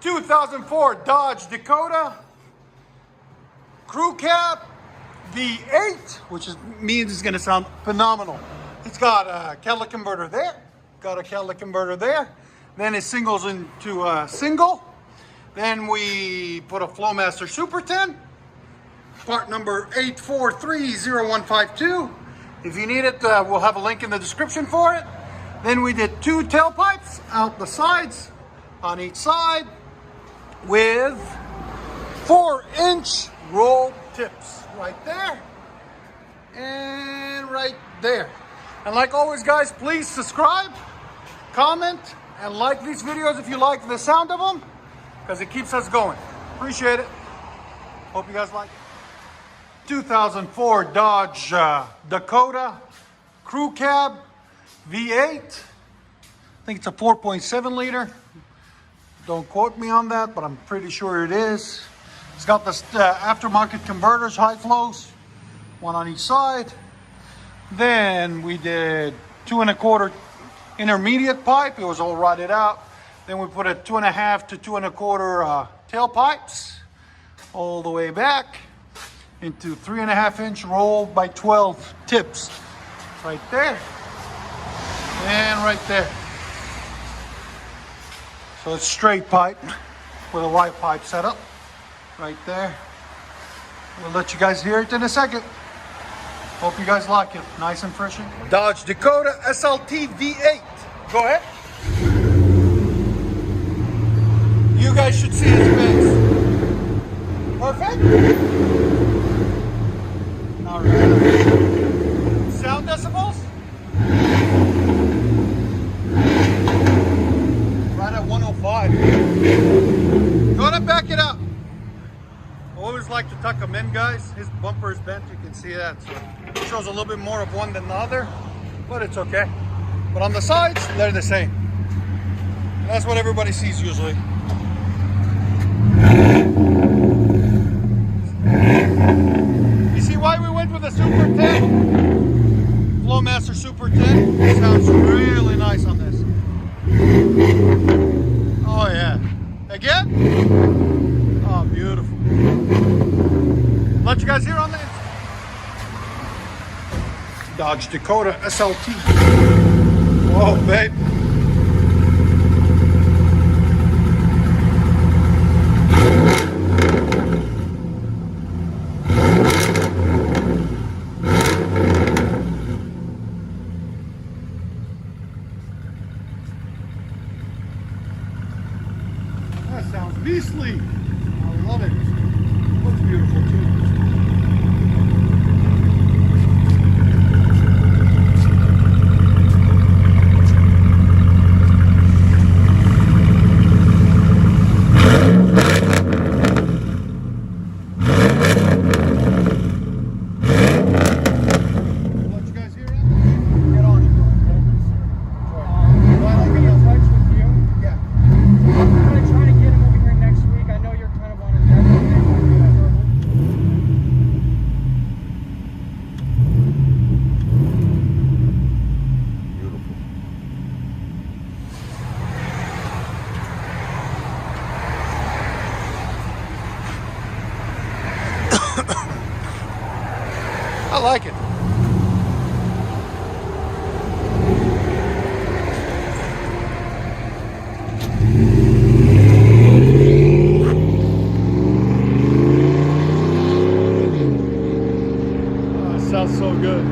2004 Dodge Dakota Crew Cab V8, which means it's going to sound phenomenal. It's got a catalytic converter there, got a catalytic converter there. Then it singles into a single. Then we put a FLOWMASTER Super 10, part number 8430152. If you need it, we'll have a link in the description for it. Then we did 2 tailpipes out the sides on each side with 4-inch roll tips right there and right there. And like always, guys, please subscribe, comment, and like these videos if you like the sound of them, because it keeps us going. Appreciate it. Hope you guys like it. 2004 Dodge Dakota Crew Cab V8. I think it's a 4.7 liter. Don't quote me on that, but I'm pretty sure it is. It's got the aftermarket converters, high flows, one on each side. Then we did 2 1/4 intermediate pipe. It was all rotted out. Then we put a 2.5 to 2 1/4 tailpipes all the way back into 3.5-inch roll by 12 tips right there and right there. So it's straight pipe with a white pipe setup right there. We'll let you guys hear it in a second. Hope you guys like it. Nice and fresh. Dodge Dakota SLT V8. Go ahead. You guys should see his face. Perfect. All right. Sound decibels? Right at 105. Go ahead and back it up. I always like to tuck him in, guys. His bumper is bent, you can see that. So it shows a little bit more of one than the other, but it's okay. But on the sides, they're the same. And that's what everybody sees usually. You see why we went with a Super 10? FLOWMASTER Super 10. It sounds really nice on this. Oh yeah. Again? Oh, beautiful. Let you guys hear on this. Dodge Dakota SLT. Whoa, babe. That sounds beastly. I love it. Looks beautiful too. I like it. Oh, it sounds so good.